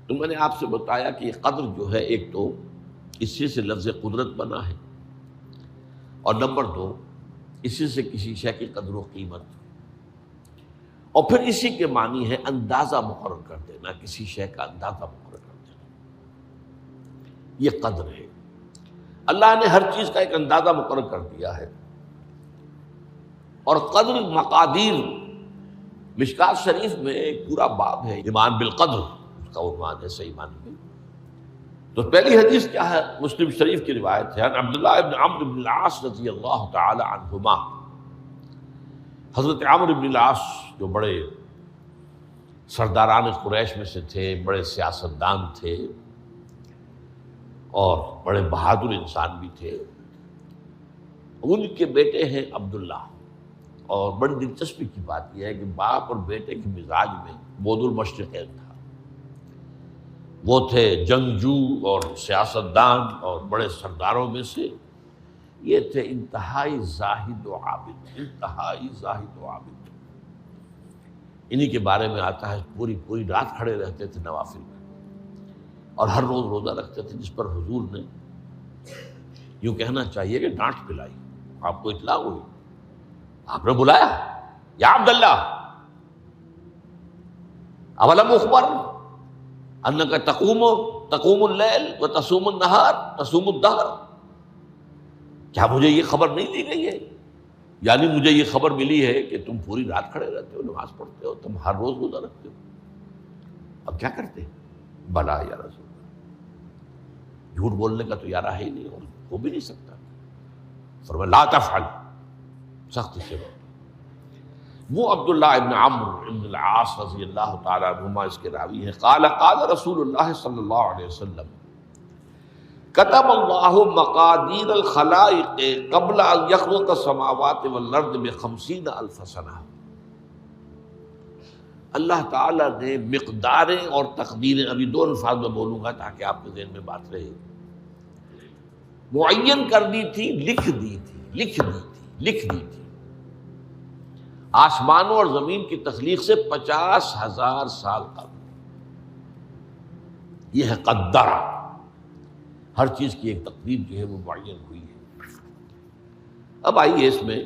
تو میں نے آپ سے بتایا کہ یہ قدر جو ہے، ایک تو اسی سے لفظ قدرت بنا ہے، اور نمبر دو اسی سے کسی شے کی قدر و قیمت، اور پھر اسی کے معنی ہے اندازہ مقرر کر دینا، کسی شے کا اندازہ مقرر کر دینا، یہ قدر ہے۔ اللہ نے ہر چیز کا ایک اندازہ مقرر کر دیا ہے، اور قدر مقادیر، مشکات شریف میں ایک پورا باب ہے ایمان بالقدر، اس کا عنوان ہے صحیح معنی میں۔ تو پہلی حدیث کیا ہے؟ مسلم شریف کی روایت ہے، عن عبداللہ ابن عمرو بن العاص رضی اللہ تعالی عنہما۔ حضرت عمرو بن العاص جو بڑے سرداران قریش میں سے تھے، بڑے سیاستدان تھے اور بڑے بہادر انسان بھی تھے، ان کے بیٹے ہیں عبداللہ۔ اور بڑی دلچسپی کی بات یہ ہے کہ باپ اور بیٹے کے مزاج میں بود المشرقین تھا، وہ تھے جنگجو اور سیاستدان اور بڑے سرداروں میں سے، یہ تھے انتہائی زاہد و عابد، انتہائی زاہد و عابد۔ انہی کے بارے میں آتا ہے پوری رات کھڑے رہتے تھے نوافل میں، اور ہر روز روزہ رکھتے تھے، جس پر حضور نے یوں کہنا چاہیے کہ ڈانٹ پلائی۔ آپ کو اطلاع ہوئی، آپ نے بلایا، یا عبداللہ اولم اخبر انک تقوم اللیل و تصوم النہار تصوم الدہر، کیا مجھے یہ خبر نہیں دی گئی ہے؟ یعنی مجھے یہ خبر ملی ہے کہ تم پوری رات کھڑے رہتے ہو، نماز پڑھتے ہو، تم ہر روز روزہ رکھتے ہو، اب کیا کرتے؟ بلا یا رسول اللہ، جھوٹ بولنے کا تو یارہ ہے ہی نہیں، اور ہو بھی نہیں سکتا۔ فرمایا لا تفعل، سختی سے روکا۔ وہ عبداللہ ابن عمرو ابن العاص رضی اللہ تعالیٰ عنہما اس کے راوی ہیں، قال رسول اللہ صلی اللہ علیہ وسلم کتب اللہ مقادیر الخلائق قبل ان یخلق السماوات والارض ب50,000 سنہ۔ اللہ تعالیٰ نے مقداریں اور تقدیریں، ابھی دو الفاظ میں بولوں گا تاکہ آپ کے ذہن میں بات رہے، معین کر دی تھی، لکھ دی تھی۔ آسمانوں اور زمین کی تخلیق سے 50,000 سال قبل، یہ ہے قدر۔ ہر چیز کی ایک تقدیر جو ہے وہ معین ہوئی ہے۔ اب آئیے اس میں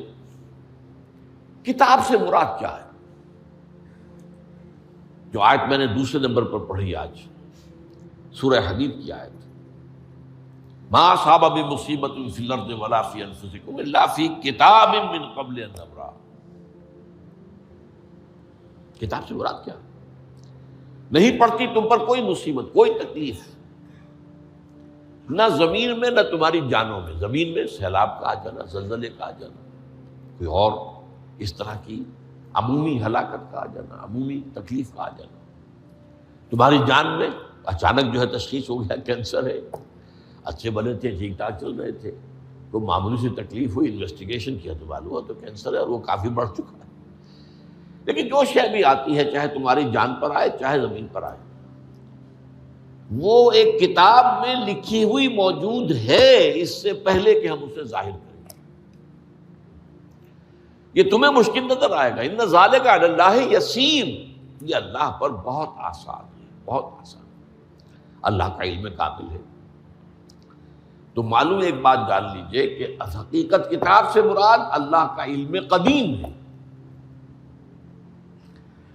کتاب سے مراد کیا ہے؟ جو آیت میں نے دوسرے نمبر پر پڑھی آج، سورہ حدید کی آیت، ما اصاب بمصیبۃ فی الارض ولا فی انفسکم الا فی کتاب من قبل ان نبرأ۔ کتاب سے مراد کیا؟ نہیں پڑتی تم پر کوئی مصیبت، کوئی تکلیف، نہ زمین میں نہ تمہاری جانوں میں، زمین میں سیلاب کا آ جانا، زلزلے کا آ جانا، کوئی اور اس طرح کی عمومی ہلاکت کا آ جانا، عمومی تکلیف کا آ جانا، تمہاری جان میں اچانک جو ہے تشخیص ہو گیا کینسر ہے، اچھے بنے تھے، ٹھیک ٹھاک چل رہے تھے، کوئی معمولی سی تکلیف ہوئی، انویسٹیگیشن کیا تو معلوم ہوا تو کینسر ہے، اور وہ کافی بڑھ چکا ہے۔ لیکن جو شے بھی آتی ہے، چاہے تمہاری جان پر آئے چاہے زمین پر آئے، وہ ایک کتاب میں لکھی ہوئی موجود ہے، اس سے پہلے کہ ہم اسے ظاہر کریں۔ یہ تمہیں مشکل نظر آئے گا، ان ذالک علی اللہ یسیر، یہ اللہ پر بہت آسان ہے، بہت آسان ہے، اللہ کا علم کامل ہے۔ تو معلوم ایک بات جان لیجئے کہ حقیقت کتاب سے مراد اللہ کا علم قدیم ہے۔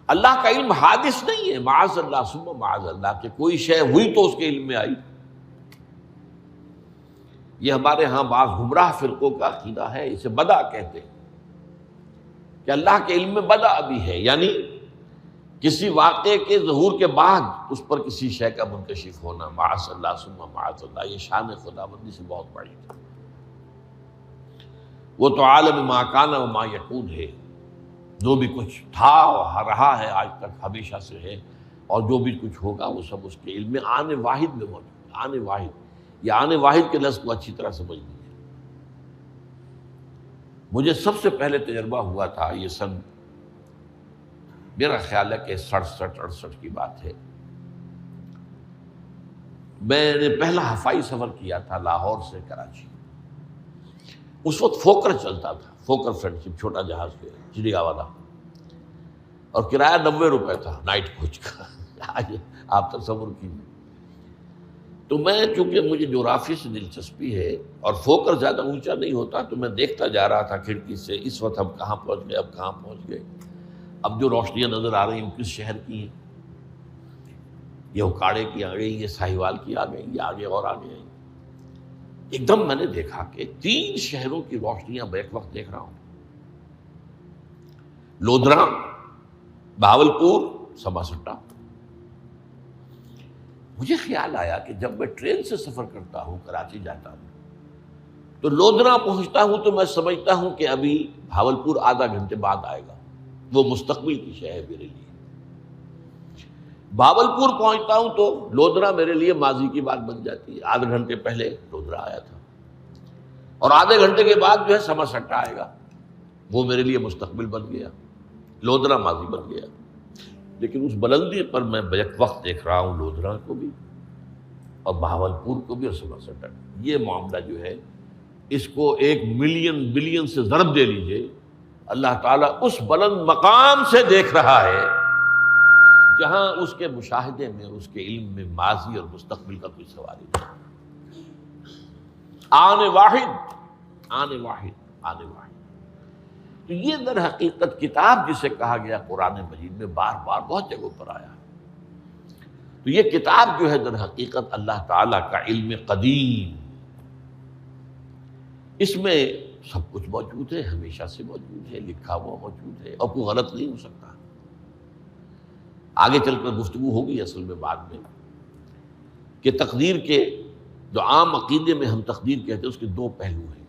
اللہ کا علم حادث نہیں ہے، معاذ اللہ ثم معاذ اللہ، کہ کوئی شے ہوئی تو اس کے علم میں آئی۔ یہ ہمارے ہاں بعض گمراہ فرقوں کا عقیدہ ہے، اسے بدع کہتے ہیں، کہ اللہ کے علم میں بدع بھی ہے، یعنی کسی واقعے کے ظہور کے بعد اس پر کسی شے کا منکشف ہونا، معاذ اللہ ثم معاذ اللہ، یہ شان خداوندی سے بہت بڑی ہے۔ وہ تو عالم ما کان و ما یکون ہے، جو بھی کچھ تھا اور رہا ہے آج تک ہمیشہ سے ہے، اور جو بھی کچھ ہوگا وہ سب اس کے علم میں آن واحد میں موجود ہے۔ آن واحد، یہ آن واحد کے لفظ کو اچھی طرح سمجھ لیجیے۔ مجھے سب سے پہلے تجربہ ہوا تھا، یہ سن میرا خیال ہے کہ 67-68 کی بات ہے، میں نے پہلا ہفائی سفر کیا تھا لاہور سے کراچی۔ اس وقت فوکر چلتا تھا، فوکر فرینڈ شپ، چھوٹا جہاز چڑیا والا، اور کرایہ 90 روپے تھا نائٹ کوچ کا۔ آپ تصور کیجیے. تو میں چونکہ مجھے جغرافی سے دلچسپی ہے اور فوکس زیادہ اونچا نہیں ہوتا، تو میں دیکھتا جا رہا تھا کھڑکی سے، اس وقت ہم کہاں پہنچ گئے، اب کہاں پہنچ گئے. اب جو روشنیاں نظر آ رہی ہیں کس شہر کی ہیں؟ یہ اکاڑے کی آ گئی، یہ ساہیوال کی آ گئی، یہ آگے اور آگے ہیں. ایک دم میں نے دیکھا کہ 3 شہروں کی روشنیاں بیک وقت دیکھ رہا ہوں. لودھرا، بہاولپور، سماسٹا. مجھے خیال آیا کہ جب میں ٹرین سے سفر کرتا ہوں، کراچی جاتا ہوں، تو لودھرا پہنچتا ہوں تو میں سمجھتا ہوں کہ ابھی بہاولپور آدھا گھنٹے بعد آئے گا. وہ مستقبل کی شے ہے میرے لیے. بہاولپور پہنچتا ہوں تو لودھرا میرے لیے ماضی کی بات بن جاتی ہے. آدھے گھنٹے پہلے لودھرا آیا تھا، اور آدھے گھنٹے کے بعد جو ہے سماسٹا آئے گا، وہ میرے لیے مستقبل بن گیا، لودھرا ماضی بن گیا. لیکن اس بلندی پر میں بیک وقت دیکھ رہا ہوں لودھرا کو بھی اور بہاولپور کو بھی اور سماسٹا. یہ معاملہ جو ہے اس کو 1 ملین بلین سے ضرب دے لیجئے. اللہ تعالیٰ اس بلند مقام سے دیکھ رہا ہے جہاں اس کے مشاہدے میں، اس کے علم میں ماضی اور مستقبل کا کوئی سوال ہی نہیں. آنے واحد، آنے واحد، آنے واحد. تو یہ در حقیقت کتاب جسے کہا گیا قرآن مجید میں بار بار بہت جگہوں پر آیا. تو یہ کتاب جو ہے در حقیقت اللہ تعالیٰ کا علم قدیم، اس میں سب کچھ موجود ہے، ہمیشہ سے موجود ہے، لکھا ہوا موجود ہے، اور کوئی غلط نہیں ہو سکتا. آگے چل کر گفتگو ہوگی اصل میں بعد میں کہ تقدیر کے جو عام عقیدے میں ہم تقدیر کہتے ہیں اس کے 2 پہلو ہیں.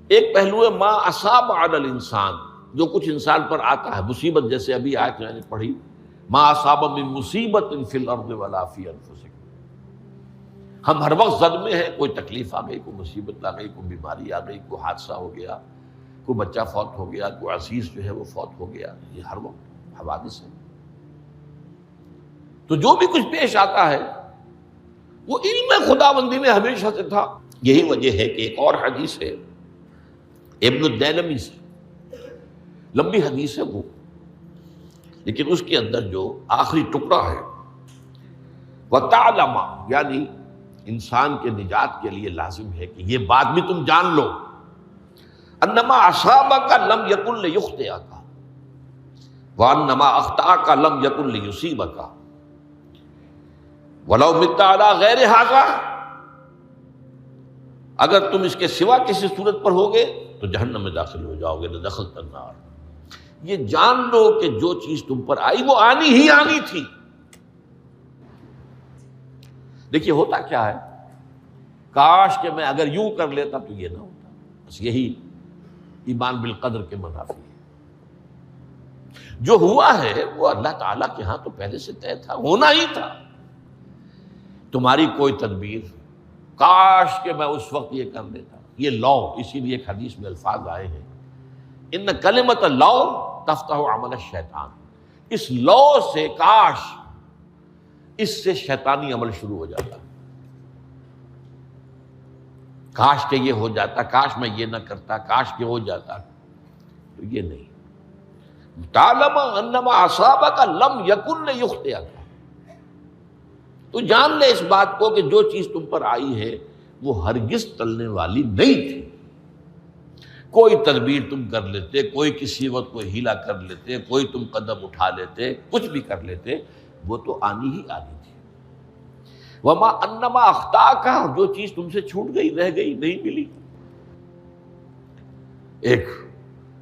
ایک پہلو ہے ما اصاب علی الانسان، جو کچھ انسان پر آتا ہے مصیبت، جیسے ابھی آیت میں نے پڑھی ما اصاب من مصیبت فی الارض ولا فی انفسکم. ہم ہر وقت زد میں ہیں، کوئی تکلیف آ گئی، کوئی مصیبت آ گئی، کوئی بیماری آ گئی، کوئی حادثہ ہو گیا، کوئی بچہ فوت ہو گیا، کوئی عزیز جو ہے وہ فوت ہو گیا. یہ ہر وقت حوادث ہے. تو جو بھی کچھ پیش آتا ہے وہ علم خداوندی میں ہمیشہ سے تھا. یہی وجہ ہے کہ ایک اور حدیث ہے ابن الدیلمی سے، لمبی حدیث ہے وہ، لیکن اس کے اندر جو آخری ٹکڑا ہے وَتَعْلَمَ، یعنی انسان کے نجات کے لیے لازم ہے کہ یہ بات بھی تم جان لو انما اصابک لم یکن لیخطئک وانما اخطأک لم یکن لیصیبک ولو مت علی غیر ھذا. اگر تم اس کے سوا کسی صورت پر ہوگے تو جہنم میں داخل ہو جاؤ گے، لدخلت النار. یہ جان لو کہ جو چیز تم پر آئی وہ آنی ہی آنی تھی. دیکھیے ہوتا کیا ہے، کاش کہ میں اگر یوں کر لیتا تو یہ نہ ہوتا. بس یہی ایمان بالقدر کے منافی ہے. جو ہوا ہے وہ اللہ تعالیٰ کے ہاں تو پہلے سے طے تھا، ہونا ہی تھا. تمہاری کوئی تدبیر، کاش کہ میں اس وقت یہ کر لیتا. یہ لو، اسی لیے ایک حدیث میں الفاظ آئے ہیں ان کلمۃ لو تفتح عمل الشیطان. اس لو سے، کاش، اس سے شیطانی عمل شروع ہو جاتا. کاش کہ یہ ہو جاتا، کاش میں یہ نہ کرتا، کاش کہ ہو جاتا. تو یہ نہیں. تعلم انما اصابک لم یکن لیخطئک. تو جان لے اس بات کو کہ جو چیز تم پر آئی ہے وہ ہرگز ٹلنے والی نہیں تھی. کوئی تدبیر تم کر لیتے، کوئی کسی وقت کوئی ہیلا کر لیتے، کوئی تم قدم اٹھا لیتے، کچھ بھی کر لیتے، وہ تو آنی ہی آنی تھی. وما انما اخطاک، جو چیز تم سے چھوٹ گئی، رہ گئی، نہیں ملی. ایک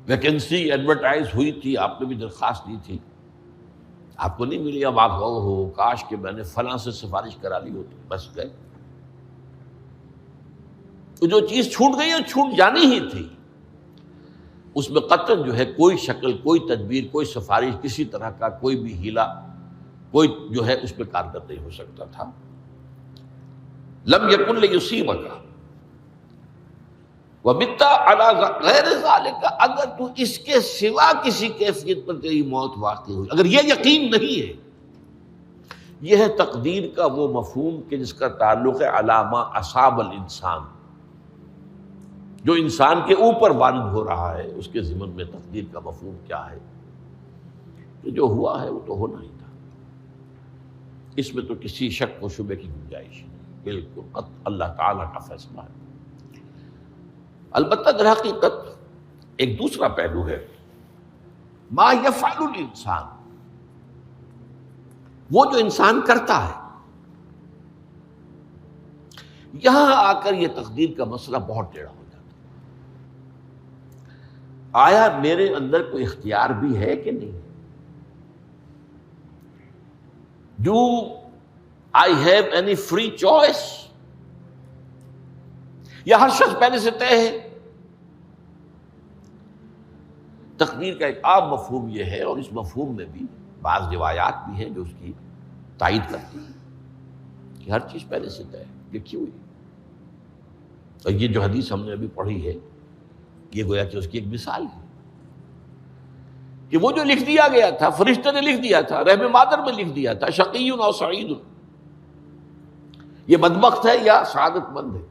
ویکنسی ایڈورٹائز ہوئی تھی، آپ نے بھی درخواست دی تھی، آپ کو نہیں ملی. اب آپ ہو کاش کہ میں نے فلاں سے سفارش کرا لی ہوتی. بس گئے. تو جو چیز چھوٹ گئی وہ چھوٹ جانی ہی تھی. اس میں قطعاً جو ہے کوئی شکل، کوئی تدبیر، کوئی سفارش، کسی طرح کا کوئی بھی ہیلا، کوئی جو ہے اس پہ کارگر نہیں ہو سکتا تھا. لم یکن لیصیبک ومت علی غیر ذالک. اگر تو اس کے سوا کسی کیفیت پر تیری موت واقع ہوئی، اگر یہ یقین نہیں ہے، یہ ہے تقدیر کا وہ مفہوم کہ جس کا تعلق ہے علامہ اصاب الانسان، جو انسان کے اوپر وارد ہو رہا ہے. اس کے ضمن میں تقدیر کا مفہوم کیا ہے؟ کہ جو ہوا ہے وہ تو ہونا ہی تھا، اس میں تو کسی شک و شبے کی گنجائش نہیں، بالکل قطع اللہ تعالیٰ کا فیصلہ ہے۔ البتہ در حقیقت ایک دوسرا پہلو ہے، ما یفعل الانسان، وہ جو انسان کرتا ہے۔ یہاں آ کر یہ تقدیر کا مسئلہ بہت ٹیڑھا ہو جاتا ہے۔ آیا میرے اندر کوئی اختیار بھی ہے کہ نہیں؟ Do I have any free choice؟ یا ہر شخص پہلے سے طے ہے؟ تقدیر کا ایک عام مفہوم یہ ہے، اور اس مفہوم میں بھی بعض روایات بھی ہیں جو اس کی تائید کرتی ہیں کہ ہر چیز پہلے سے طے ہے، لکھی ہوئی۔ اور یہ جو حدیث ہم نے ابھی پڑھی ہے، یہ گویا کہ اس کی ایک مثال ہے کہ وہ جو لکھ دیا گیا تھا، فرشتے نے لکھ دیا تھا، رحم مادر میں لکھ دیا تھا، شقی اور سعید، یہ بدبخت ہے یا سعادت مند ہے۔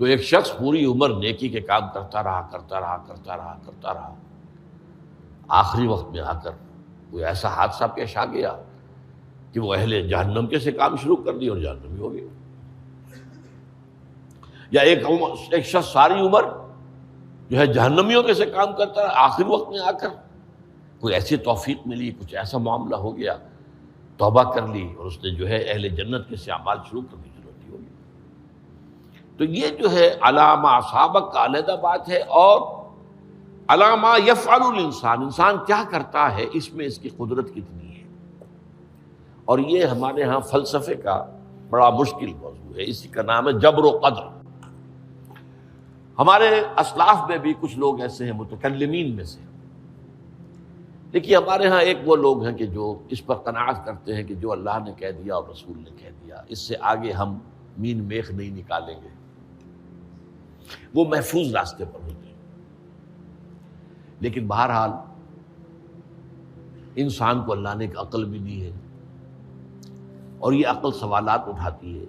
تو ایک شخص پوری عمر نیکی کے کام کرتا رہا، آخری وقت میں آ کر کوئی ایسا حادثہ پیش آ گیا کہ وہ اہل جہنم کے سے کام شروع کر دی اور جہنمی ہو گیا۔ یا ایک شخص ساری عمر جو ہے جہنمیوں کے سے کام کرتا رہا، آخری وقت میں آ کر کوئی ایسی توفیق ملی، کچھ ایسا معاملہ ہو گیا، توبہ کر لی اور اس نے جو ہے اہل جنت کے سے اعمال شروع کرنے کی ضرورت ہوگی۔ تو یہ جو ہے علامہ اصابک کا علیحدہ بات ہے، اور علامہ یفعل الانسان، انسان کیا کرتا ہے، اس میں اس کی قدرت کتنی ہے۔ اور یہ ہمارے ہاں فلسفے کا بڑا مشکل موضوع ہے، اسی کا نام ہے جبر و قدر۔ ہمارے اسلاف میں بھی کچھ لوگ ایسے ہیں متکلمین میں سے، دیکھیے ہمارے ہاں ایک وہ لوگ ہیں کہ جو اس پر قناعت کرتے ہیں کہ جو اللہ نے کہہ دیا اور رسول نے کہہ دیا، اس سے آگے ہم مین میخ نہیں نکالیں گے، وہ محفوظ راستے پر ہوتے ہیں۔ لیکن بہرحال انسان کو اللہ نے ایک عقل بھی دی ہے، اور یہ عقل سوالات اٹھاتی ہے،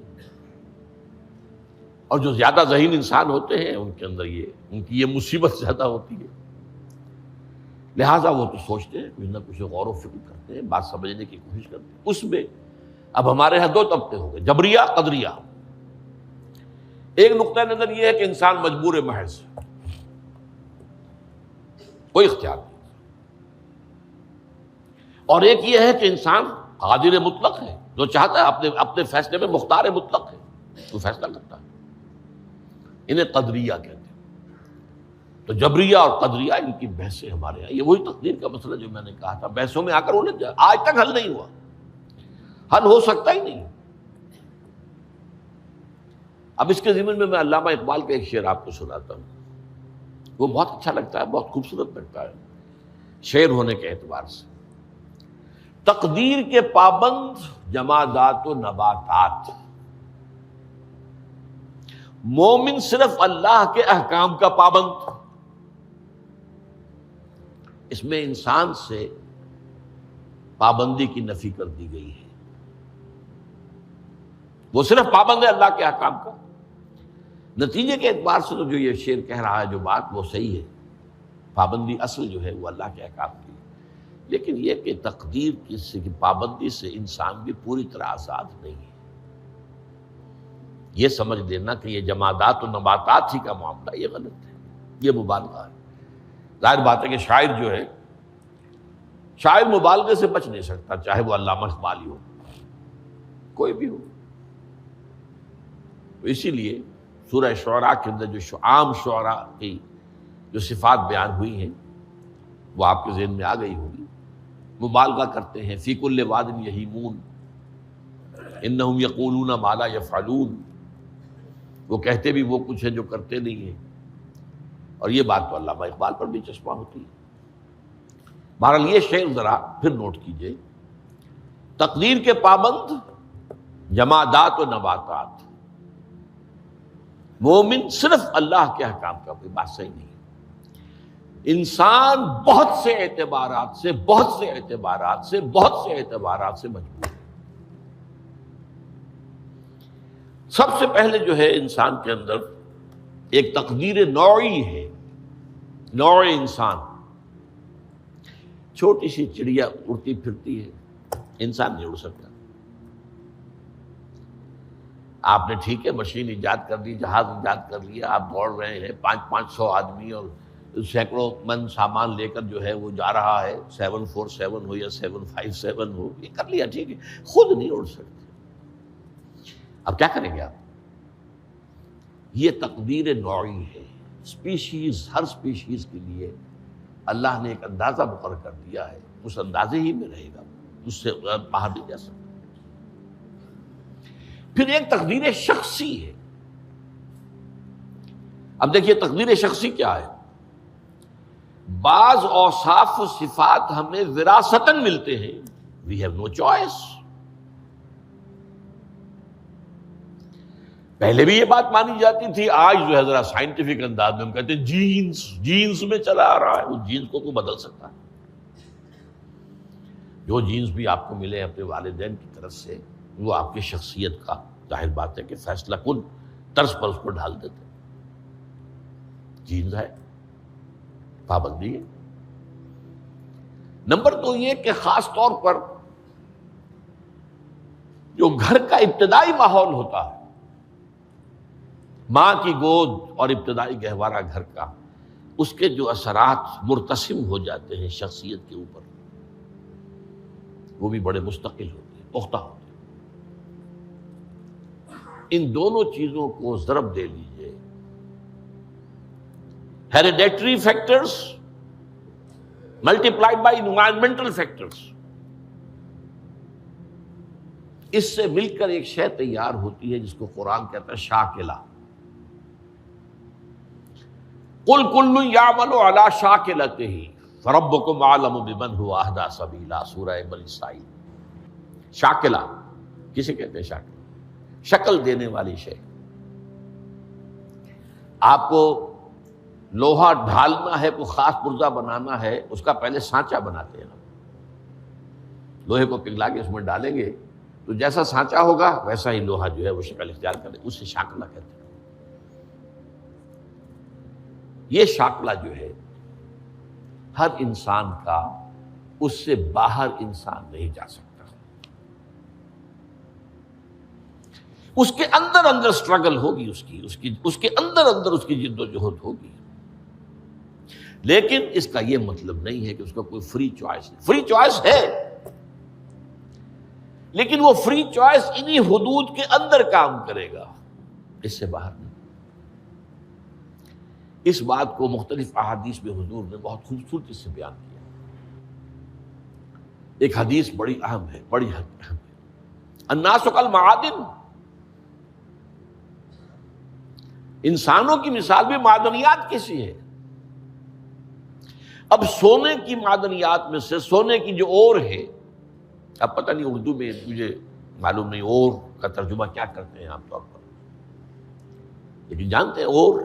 اور جو زیادہ ذہین انسان ہوتے ہیں ان کے اندر ان کی یہ مصیبت زیادہ ہوتی ہے، لہٰذا وہ تو سوچتے ہیں، کچھ نہ کچھ غور و فکر کرتے ہیں، بات سمجھنے کی کوشش کرتے ہیں۔ اس میں اب ہمارے یہاں دو طبقے ہو گئے، جبریہ قدریہ۔ ایک نقطہ نظر یہ ہے کہ انسان مجبور محض، کوئی اختیار نہیں، اور ایک یہ ہے کہ انسان قادر مطلق ہے، جو چاہتا ہے اپنے فیصلے میں مختار مطلق ہے، وہ فیصلہ کرتا ہے۔ انہیں قدریہ کہتے ہیں۔ تو جبریہ اور قدریہ ان کی بحثیں ہمارے یہاں، یہ وہی تقدیر کا مسئلہ جو میں نے کہا تھا، بحثوں میں آ کر انہیں آج تک حل نہیں ہوا، حل ہو سکتا ہی نہیں۔ اب اس کے ضمن میں علامہ اقبال کا ایک شعر آپ کو سناتا ہوں، وہ بہت اچھا لگتا ہے، بہت خوبصورت لگتا ہے شعر ہونے کے اعتبار سے۔ تقدیر کے پابند جمادات و نباتات، مومن صرف اللہ کے احکام کا پابند۔ اس میں انسان سے پابندی کی نفی کر دی گئی ہے، وہ صرف پابند ہے اللہ کے احکام کا۔ نتیجے کے اعتبار سے تو جو یہ شعر کہہ رہا ہے جو بات، وہ صحیح ہے، پابندی اصل جو ہے وہ اللہ کے احکام کی، لیکن یہ کہ تقدیر کی پابندی سے انسان بھی پوری طرح آزاد نہیں ہے۔ یہ سمجھ لینا کہ یہ جمادات و نباتات ہی کا معاملہ، یہ غلط ہے، یہ مبالغہ ہے۔ ظاہر بات ہے کہ شاعر جو ہے، شاعر مبالغے سے بچ نہیں سکتا، چاہے وہ علامہ اقبال ہی ہو، کوئی بھی ہو۔ تو اسی لیے سورہ شعراء کے اندر جو عام شعراء کی جو صفات بیان ہوئی ہیں وہ آپ کے ذہن میں آ گئی ہوگی۔ مبالغہ کرتے ہیں، فی کل واد یہیمون انہم یقولون ما لا یفعلون، وہ کہتے بھی وہ کچھ ہے جو کرتے نہیں ہیں، اور یہ بات تو علامہ اقبال پر بھی چشمہ ہوتی ہے۔ بہرحال یہ شعر ذرا پھر نوٹ کیجئے، تقدیر کے پابند جمادات و نباتات، مومن صرف اللہ کے احکام کا، کوئی بات صحیح نہیں۔ انسان بہت سے اعتبارات سے مجبور ہے۔ سب سے پہلے جو ہے انسان کے اندر ایک تقدیر نوعی ہے، نوع انسان، چھوٹی سی چڑیا اڑتی پھرتی ہے، انسان نہیں اڑ سکتا۔ آپ نے ٹھیک ہے مشین ایجاد کر دی، جہاز ایجاد کر لیا، آپ دوڑ رہے ہیں 500 آدمی اور سینکڑوں من سامان لے کر جو ہے وہ جا رہا ہے، 747 ہو یا 757 ہو، یہ کر لیا ٹھیک ہے، خود نہیں اڑ سکتے۔ اب کیا کریں گے آپ؟ یہ تقدیر نوعی ہے، اسپیشیز، ہر اسپیشیز کے لیے اللہ نے ایک اندازہ مقرر کر دیا ہے، اس اندازے ہی میں رہے گا، اس سے باہر نہیں جا سکتا۔ پھر ایک تقدیر شخصی ہے۔ اب دیکھیے تقدیر شخصی کیا ہے؟ بعض اوصاف و صفات ہمیں وراثتاً ملتے ہیں، وی ہیو نو چوائس۔ پہلے بھی یہ بات مانی جاتی تھی، آج جو ہے ذرا سائنٹیفک انداز میں ہم کہتے ہیں جینز میں چلا آ رہا ہے، اس جینز کو کوئی بدل سکتا ہے؟ جو جینز بھی آپ کو ملے اپنے والدین کی طرف سے، وہ آپ کی شخصیت کا ظاہر بات ہے کہ فیصلہ کن طرز پر اس کو ڈھال دیتے ہیں۔ جینز ہے، پابندی ہے۔ نمبر 2 یہ کہ خاص طور پر جو گھر کا ابتدائی ماحول ہوتا ہے، ماں کی گود اور ابتدائی گہوارہ گھر کا، اس کے جو اثرات مرتسم ہو جاتے ہیں شخصیت کے اوپر، وہ بھی بڑے مستقل ہوتے ہیں، پختہ ہوتے ہیں۔ ان دونوں چیزوں کو ضرب دے لیجئے، hereditary factors multiplied by environmental factors, اس سے مل کر ایک شے تیار ہوتی ہے جس کو قرآن کہتا ہے شاکلہ۔ قل کل یعمل علی شاکلتہ فربکم اعلم بمن هو اہدی سبیلا، سورہ بنی اسرائیل۔ شاکلہ کسے کہتے ہیں؟ شاکلہ شکل دینے والی شے۔ آپ کو لوہا ڈھالنا ہے، کوئی خاص پرزہ بنانا ہے، اس کا پہلے سانچہ بناتے ہیں۔ لوہے کو پگھلا کے اس میں ڈالیں گے تو جیسا سانچہ ہوگا ویسا ہی لوہا جو ہے وہ شکل اختیار کرے، اسے شاکلہ کہتے ہیں۔ یہ شاکلہ جو ہے ہر انسان کا، اس سے باہر انسان نہیں جا سکتا۔ اس کے اندر سٹرگل ہوگی، اس کے اندر اس کی جد و جہد ہوگی، لیکن اس کا یہ مطلب نہیں ہے کہ اس کا کوئی فری چوائس ہے۔ فری چوائس ہے، لیکن وہ فری چوائس انہی حدود کے اندر کام کرے گا، اس سے باہر نہیں۔ اس بات کو مختلف احادیث میں حضور نے بہت خوبصورتی سے بیان کیا۔ ایک حدیث بڑی اہم ہے، بڑی اہم ہے۔ الناس کالمعادن، انسانوں کی مثال بھی معدنیات کیسی ہے۔ اب سونے کی معدنیات میں سے سونے کی جو اور ہے، اب پتہ نہیں اردو میں مجھے معلوم نہیں اور کا ترجمہ کیا کرتے ہیں عام طور پر، لیکن جانتے ہیں اور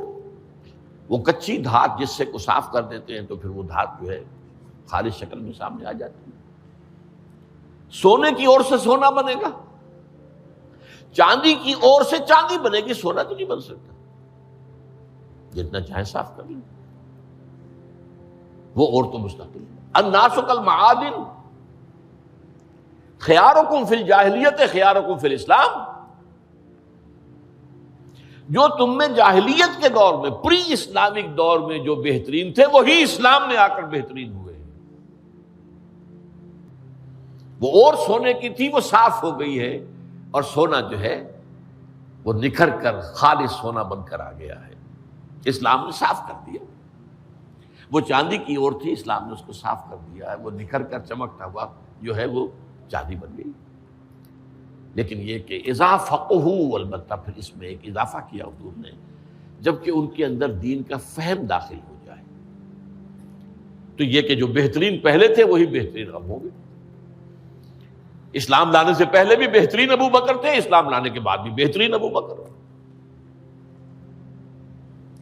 وہ کچی دھات جس سے کو صاف کر دیتے ہیں تو پھر وہ دھات جو ہے خالص شکل میں سامنے آ جاتی ہے۔ سونے کی اور سے سونا بنے گا، چاندی کی اور سے چاندی بنے گی، سونا تو نہیں بن سکتا، جتنا چاہے صاف کر لیں، وہ اور تو مستقل ہے۔ الناس کالمعادن خیارکم فی الجاہلیت خیارکم فی الاسلام، جو تم میں جاہلیت کے دور میں، پری اسلامک دور میں جو بہترین تھے، وہی اسلام میں آ کر بہترین ہوئے ہیں۔ وہ اور سونے کی تھی، وہ صاف ہو گئی ہے، اور سونا جو ہے وہ نکھر کر خالص سونا بن کر آ گیا ہے، اسلام نے صاف کر دیا۔ وہ چاندی کی اور تھی، اسلام نے اس کو صاف کر دیا ہے، وہ نکھر کر چمکتا ہوا جو ہے وہ چاندی بن گئی۔ لیکن یہ کہ اذا فقہوا، البتہ پھر اس میں ایک اضافہ کیا حضور نے، جبکہ ان کے اندر دین کا فہم داخل ہو جائے، تو یہ کہ جو بہترین پہلے تھے وہی بہترین اب ہوں گے۔ اسلام لانے سے پہلے بھی بہترین ابو بکر تھے، اسلام لانے کے بعد بھی بہترین ابو بکر۔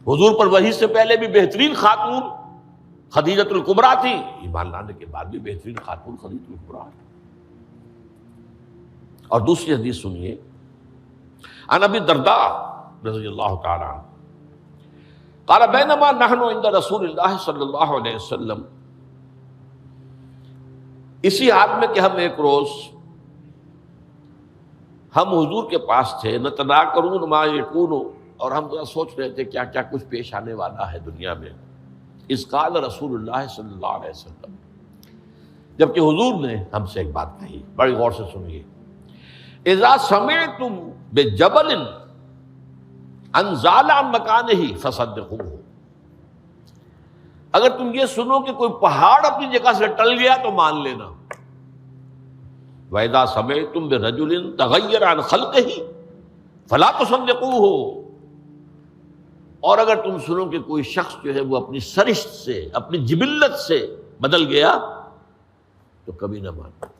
حضور پر وحی سے پہلے بھی بہترین خاتون خدیجۃ الکبریٰ تھی، ایمان لانے کے بعد بھی بہترین خاتون خدیجۃ الکبریٰ۔ اور دوسری حدیث سنیے، عن ابی الدرداء رضی اللہ تعالی عنہ قال بینما نحن عند رسول اللہ صلی اللہ علیہ وسلم اسی حال میں کہ ہم ایک روز ہم حضور کے پاس تھے، نتناکرون ما یکون، اور ہم ذرا سوچ رہے تھے کیا کیا کچھ پیش آنے والا ہے دنیا میں۔ اذ قال رسول اللہ صلی اللہ علیہ وسلم، جبکہ حضور نے ہم سے ایک بات کہی، بڑی غور سے سنیے، اذا سمعتم بجبل انزال عن مکانہ فصدقوہ، اگر تم یہ سنو کہ کوئی پہاڑ اپنی جگہ سے ٹل گیا تو مان لینا۔ وَإِذَا سَمِعْتُمْ بِرَجُلٍ تَغَيَّرَ عَنْ خَلْقِهِ فَلَا تُصَدِّقُوهُ، اور اگر تم سنو کہ کوئی شخص جو ہے وہ اپنی سرشت سے، اپنی جبلت سے بدل گیا تو کبھی نہ مانو۔